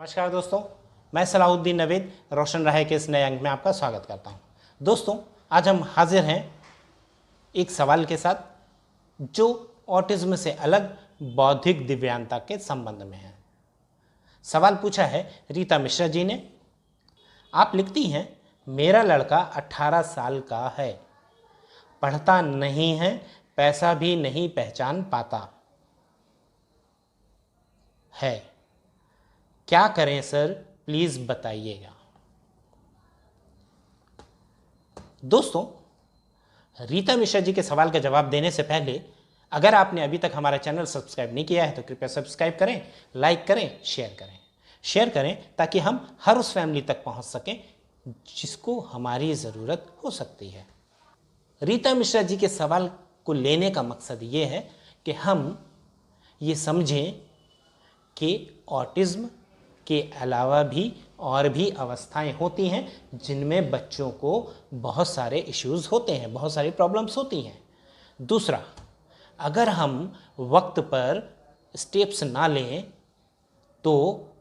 नमस्कार दोस्तों, मैं सलाहुद्दीन नवीद रोशन राय के इस नए अंक में आपका स्वागत करता हूं। दोस्तों, आज हम हाजिर हैं एक सवाल के साथ जो ऑटिज्म से अलग बौद्धिक दिव्यांगता के संबंध में है। सवाल पूछा है रीता मिश्रा जी ने। आप लिखती हैं, मेरा लड़का 18 साल का है, पढ़ता नहीं है, पैसा भी नहीं पहचान पाता है, क्या करें सर, प्लीज बताइएगा। दोस्तों, रीता मिश्रा जी के सवाल का जवाब देने से पहले अगर आपने अभी तक हमारा चैनल सब्सक्राइब नहीं किया है तो कृपया सब्सक्राइब करें, लाइक करें, शेयर करें ताकि हम हर उस फैमिली तक पहुंच सकें जिसको हमारी ज़रूरत हो सकती है। रीता मिश्रा जी के सवाल को लेने का मकसद ये है कि हम ये समझें कि ऑटिज्म के अलावा भी और भी अवस्थाएं होती हैं जिनमें बच्चों को बहुत सारे इश्यूज़ होते हैं, बहुत सारी प्रॉब्लम्स होती हैं। दूसरा, अगर हम वक्त पर स्टेप्स ना लें तो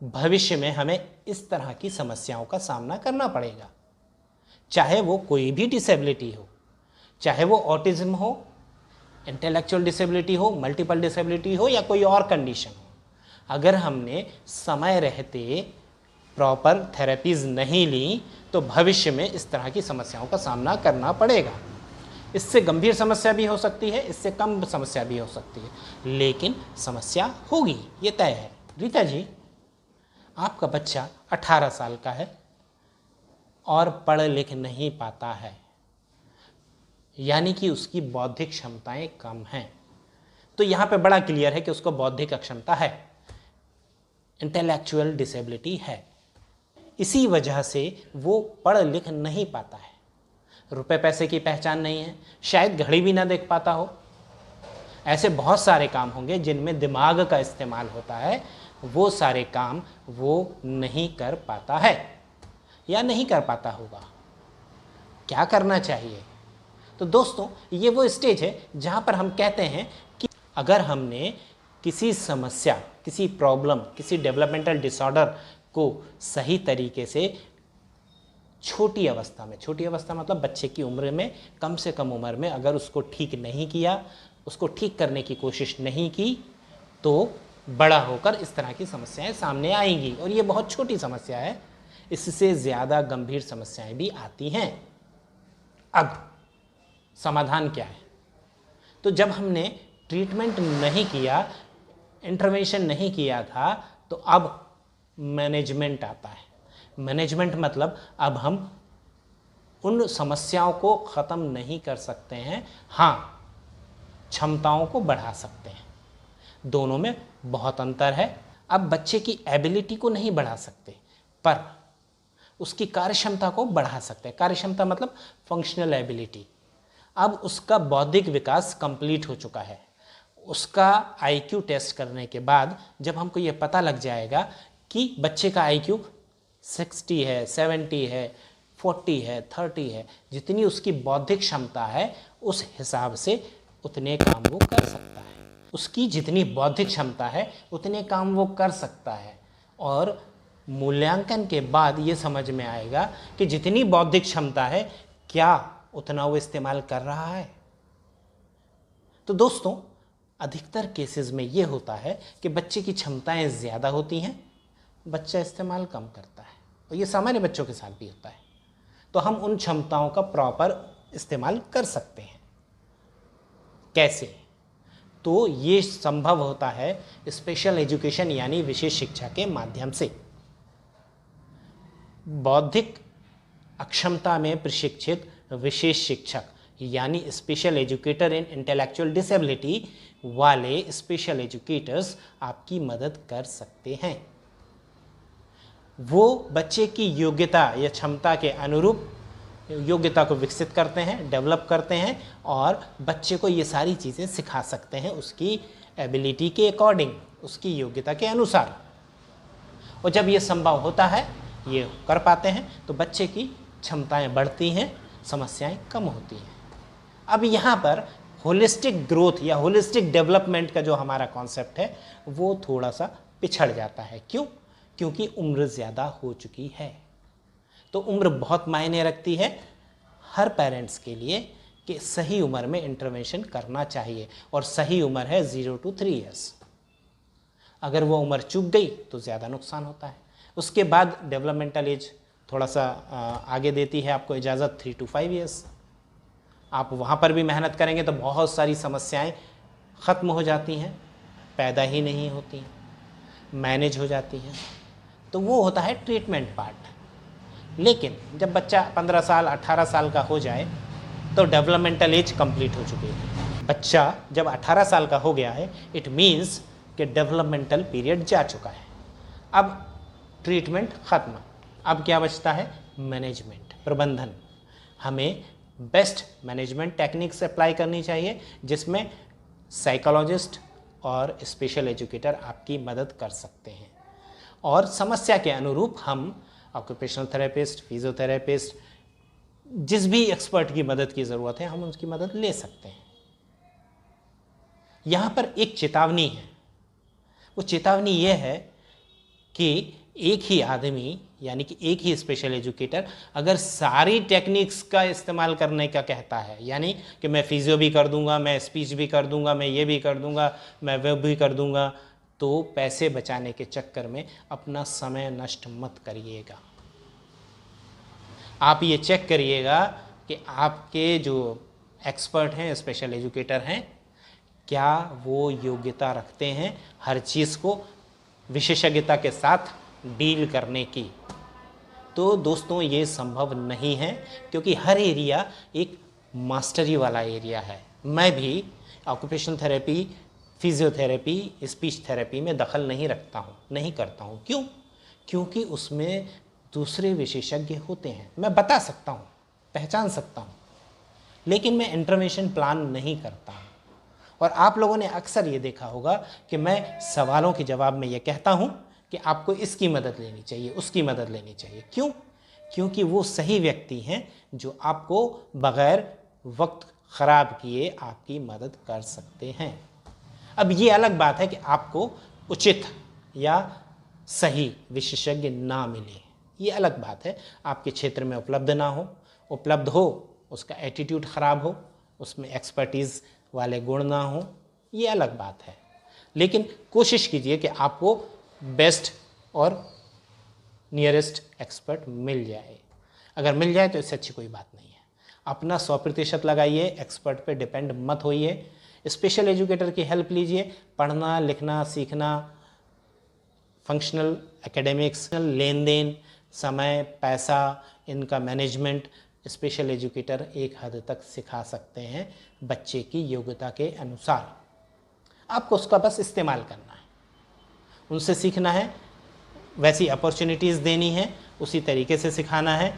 भविष्य में हमें इस तरह की समस्याओं का सामना करना पड़ेगा, चाहे वो कोई भी डिसेबिलिटी हो, चाहे वो ऑटिज्म हो, इंटेलेक्चुअल डिसेबिलिटी हो, मल्टीपल डिसेबिलिटी हो या कोई और कंडीशन हो। अगर हमने समय रहते प्रॉपर थेरेपीज़ नहीं ली तो भविष्य में इस तरह की समस्याओं का सामना करना पड़ेगा। इससे गंभीर समस्या भी हो सकती है, इससे कम समस्या भी हो सकती है, लेकिन समस्या होगी, ये तय है। रीता जी, आपका बच्चा 18 साल का है और पढ़ लिख नहीं पाता है, यानी कि उसकी बौद्धिक क्षमताएं कम हैं। तो यहाँ पे बड़ा क्लियर है कि उसको बौद्धिक अक्षमता है, इंटेलेक्चुअल डिसेबिलिटी है। इसी वजह से वो पढ़ लिख नहीं पाता है, रुपए पैसे की पहचान नहीं है, शायद घड़ी भी ना देख पाता हो। ऐसे बहुत सारे काम होंगे जिनमें दिमाग का इस्तेमाल होता है, वो सारे काम वो नहीं कर पाता है या नहीं कर पाता होगा। क्या करना चाहिए? तो दोस्तों, ये वो स्टेज है जहाँ पर हम कहते हैं कि अगर हमने किसी समस्या, किसी प्रॉब्लम, किसी डेवलपमेंटल डिसऑर्डर को सही तरीके से छोटी अवस्था मतलब बच्चे की उम्र में, कम से कम उम्र में अगर उसको ठीक नहीं किया, उसको ठीक करने की कोशिश नहीं की, तो बड़ा होकर इस तरह की समस्याएं सामने आएंगी। और ये बहुत छोटी समस्या है, इससे ज़्यादा गंभीर समस्याएं भी आती हैं। अब समाधान क्या है? तो जब हमने ट्रीटमेंट नहीं किया, इंटरवेंशन नहीं किया था, तो अब मैनेजमेंट आता है। मैनेजमेंट मतलब अब हम उन समस्याओं को ख़त्म नहीं कर सकते हैं, हाँ, क्षमताओं को बढ़ा सकते हैं। दोनों में बहुत अंतर है। अब बच्चे की एबिलिटी को नहीं बढ़ा सकते, पर उसकी कार्यक्षमता को बढ़ा सकते हैं। कार्यक्षमता मतलब फंक्शनल एबिलिटी। अब उसका बौद्धिक विकास कंप्लीट हो चुका है। उसका आईक्यू टेस्ट करने के बाद जब हमको ये पता लग जाएगा कि बच्चे का आईक्यू 60 है, 70 है, 40 है, 30 है, जितनी उसकी बौद्धिक क्षमता है उस हिसाब से उतने काम वो कर सकता है। उसकी जितनी बौद्धिक क्षमता है उतने काम वो कर सकता है। और मूल्यांकन के बाद ये समझ में आएगा कि जितनी बौद्धिक क्षमता है, क्या उतना वो इस्तेमाल कर रहा है। तो दोस्तों, अधिकतर केसेस में ये होता है कि बच्चे की क्षमताएं ज़्यादा होती हैं, बच्चा इस्तेमाल कम करता है, और ये सामान्य बच्चों के साथ भी होता है। तो हम उन क्षमताओं का प्रॉपर इस्तेमाल कर सकते हैं। कैसे? तो ये संभव होता है स्पेशल एजुकेशन यानी विशेष शिक्षा के माध्यम से। बौद्धिक अक्षमता में प्रशिक्षित विशेष शिक्षक यानी स्पेशल एजुकेटर इन इंटेलेक्चुअल डिसेबिलिटी वाले स्पेशल एजुकेटर्स आपकी मदद कर सकते हैं। वो बच्चे की योग्यता या क्षमता के अनुरूप योग्यता को विकसित करते हैं, डेवलप करते हैं, और बच्चे को ये सारी चीज़ें सिखा सकते हैं उसकी एबिलिटी के अकॉर्डिंग, उसकी योग्यता के अनुसार। और जब ये संभव होता है, ये कर पाते हैं, तो बच्चे की क्षमताएं बढ़ती हैं, समस्याएं कम होती हैं। अब यहाँ पर होलिस्टिक ग्रोथ या होलिस्टिक डेवलपमेंट का जो हमारा कॉन्सेप्ट है वो थोड़ा सा पिछड़ जाता है। क्यों? क्योंकि उम्र ज़्यादा हो चुकी है। तो उम्र बहुत मायने रखती है हर पेरेंट्स के लिए कि सही उम्र में इंटरवेंशन करना चाहिए, और सही उम्र है 0 to 3 ईयर्स। अगर वो उम्र चूक गई तो ज़्यादा नुकसान होता है। उसके बाद डेवलपमेंटल एज थोड़ा सा आगे देती है आपको इजाज़त 3 to 5 ईयर्स। आप वहाँ पर भी मेहनत करेंगे तो बहुत सारी समस्याएं ख़त्म हो जाती हैं, पैदा ही नहीं होती हैं, मैनेज हो जाती हैं। तो वो होता है ट्रीटमेंट पार्ट। लेकिन जब बच्चा 15 साल 18 साल का हो जाए तो डेवलपमेंटल एज कंप्लीट हो चुकी है। बच्चा जब 18 साल का हो गया है, इट मीन्स कि डेवलपमेंटल पीरियड जा चुका है। अब ट्रीटमेंट ख़त्म, अब क्या बचता है? मैनेजमेंट, प्रबंधन। हमें बेस्ट मैनेजमेंट टेक्निक्स अप्लाई करनी चाहिए, जिसमें साइकोलॉजिस्ट और स्पेशल एजुकेटर आपकी मदद कर सकते हैं, और समस्या के अनुरूप हम ऑक्यूपेशनल थेरेपिस्ट, फिजियोथेरेपिस्ट, जिस भी एक्सपर्ट की मदद की ज़रूरत है हम उसकी मदद ले सकते हैं। यहाँ पर एक चेतावनी है। वो चेतावनी ये है कि एक ही आदमी यानी कि एक ही स्पेशल एजुकेटर अगर सारी टेक्निक्स का इस्तेमाल करने का कहता है, यानी कि मैं फिजियो भी कर दूंगा, मैं स्पीच भी कर दूंगा, मैं ये भी कर दूंगा, मैं वो भी कर दूंगा, तो पैसे बचाने के चक्कर में अपना समय नष्ट मत करिएगा। आप ये चेक करिएगा कि आपके जो एक्सपर्ट हैं, स्पेशल एजुकेटर हैं, क्या वो योग्यता रखते हैं हर चीज़ को विशेषज्ञता के साथ डील करने की। तो दोस्तों ये संभव नहीं है, क्योंकि हर एरिया एक मास्टरी वाला एरिया है। मैं भी occupational therapy, physiotherapy, speech therapy में दखल नहीं रखता हूँ, नहीं करता हूँ। क्यों? क्योंकि उसमें दूसरे विशेषज्ञ होते हैं। मैं बता सकता हूँ, पहचान सकता हूँ, लेकिन मैं इंटरवेंशन प्लान नहीं करता हूँ। और आप लोगों ने अक्सर ये देखा होगा कि मैं सवालों के जवाब में ये कहता हूँ कि आपको इसकी मदद लेनी चाहिए, उसकी मदद लेनी चाहिए। क्यों? क्योंकि वो सही व्यक्ति हैं जो आपको बग़ैर वक्त ख़राब किए आपकी मदद कर सकते हैं। अब ये अलग बात है कि आपको उचित या सही विशेषज्ञ ना मिले, ये अलग बात है। आपके क्षेत्र में उपलब्ध ना हो, उपलब्ध हो उसका एटीट्यूड ख़राब हो, उसमें एक्सपर्टीज़ वाले गुण ना हो, ये अलग बात है। लेकिन कोशिश कीजिए कि आपको बेस्ट और नियरेस्ट एक्सपर्ट मिल जाए। अगर मिल जाए तो इससे अच्छी कोई बात नहीं है। अपना 100% लगाइए, एक्सपर्ट पे डिपेंड मत होइए। स्पेशल एजुकेटर की हेल्प लीजिए। पढ़ना, लिखना, सीखना, फंक्शनल एकेडमिक्स, लेन देन, समय, पैसा, इनका मैनेजमेंट स्पेशल एजुकेटर एक हद तक सिखा सकते हैं बच्चे की योग्यता के अनुसार। आपको उसका बस इस्तेमाल करना है, उनसे सीखना है, वैसी अपॉर्चुनिटीज़ देनी है, उसी तरीके से सिखाना है,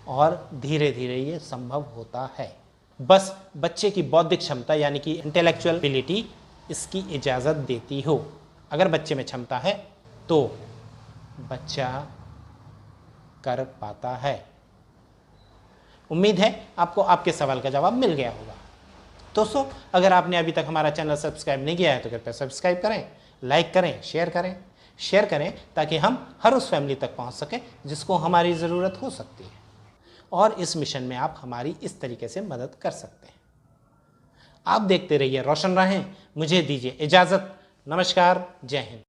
और धीरे धीरे ये संभव होता है। बस बच्चे की बौद्धिक क्षमता यानी कि इंटेलेक्चुअल एबिलिटी इसकी इजाज़त देती हो। अगर बच्चे में क्षमता है तो बच्चा कर पाता है। उम्मीद है आपको आपके सवाल का जवाब मिल गया होगा। दोस्तों, अगर आपने अभी तक हमारा चैनल सब्सक्राइब नहीं किया है तो कृपया सब्सक्राइब करें, लाइक करें, शेयर करें ताकि हम हर उस फैमिली तक पहुंच सकें जिसको हमारी ज़रूरत हो सकती है। और इस मिशन में आप हमारी इस तरीके से मदद कर सकते हैं। आप देखते रहिए रोशन राहें। मुझे दीजिए इजाज़त। नमस्कार, जय हिंद।